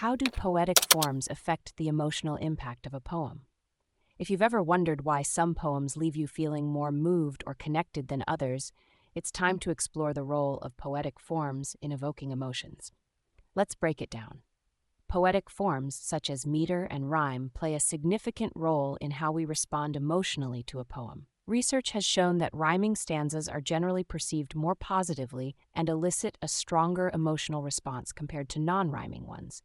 How do poetic forms affect the emotional impact of a poem? If you've ever wondered why some poems leave you feeling more moved or connected than others, it's time to explore the role of poetic forms in evoking emotions. Let's break it down. Poetic forms, such as meter and rhyme, play a significant role in how we respond emotionally to a poem. Research has shown that rhyming stanzas are generally perceived more positively and elicit a stronger emotional response compared to non-rhyming ones.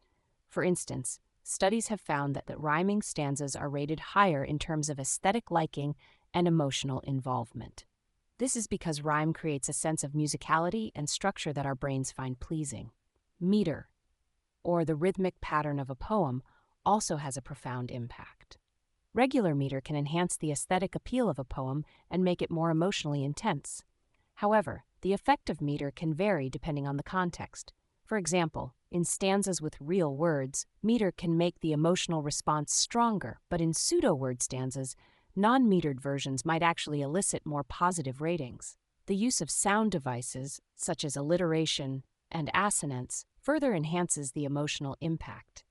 For instance, studies have found that rhyming stanzas are rated higher in terms of aesthetic liking and emotional involvement. This is because rhyme creates a sense of musicality and structure that our brains find pleasing. Meter, or the rhythmic pattern of a poem, also has a profound impact. Regular meter can enhance the aesthetic appeal of a poem and make it more emotionally intense. However, the effect of meter can vary depending on the context. For example, in stanzas with real words, meter can make the emotional response stronger, but in pseudo-word stanzas, non-metered versions might actually elicit more positive ratings. The use of sound devices, such as alliteration and assonance, further enhances the emotional impact.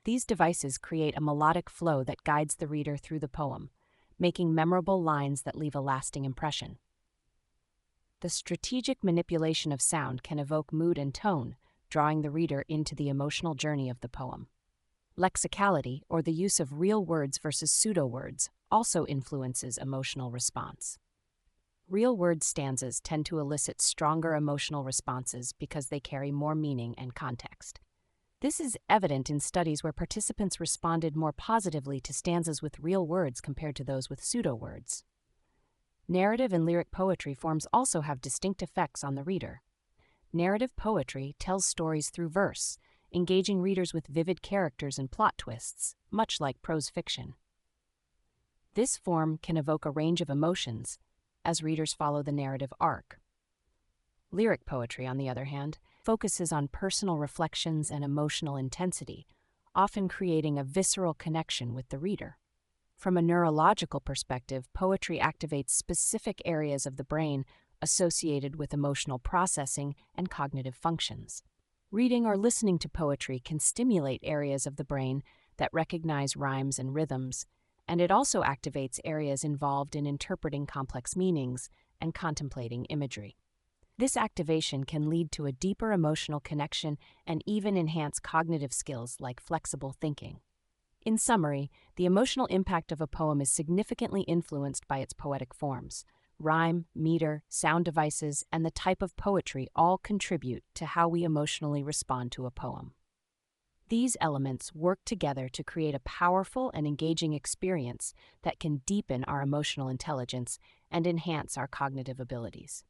These devices create a melodic flow that guides the reader through the poem, making memorable lines that leave a lasting impression. The strategic manipulation of sound can evoke mood and tone, drawing the reader into the emotional journey of the poem. Lexicality, or the use of real words versus pseudo-words, also influences emotional response. Real word stanzas tend to elicit stronger emotional responses because they carry more meaning and context. This is evident in studies where participants responded more positively to stanzas with real words compared to those with pseudo-words. Narrative and lyric poetry forms also have distinct effects on the reader. Narrative poetry tells stories through verse, engaging readers with vivid characters and plot twists, much like prose fiction. This form can evoke a range of emotions as readers follow the narrative arc. Lyric poetry, on the other hand, focuses on personal reflections and emotional intensity, often creating a visceral connection with the reader. From a neurological perspective, poetry activates specific areas of the brain associated with emotional processing and cognitive functions. Reading or listening to poetry can stimulate areas of the brain that recognize rhymes and rhythms, and it also activates areas involved in interpreting complex meanings and contemplating imagery. This activation can lead to a deeper emotional connection and even enhance cognitive skills like flexible thinking. In summary, the emotional impact of a poem is significantly influenced by its poetic forms. Rhyme, meter, sound devices, and the type of poetry all contribute to how we emotionally respond to a poem. These elements work together to create a powerful and engaging experience that can deepen our emotional intelligence and enhance our cognitive abilities.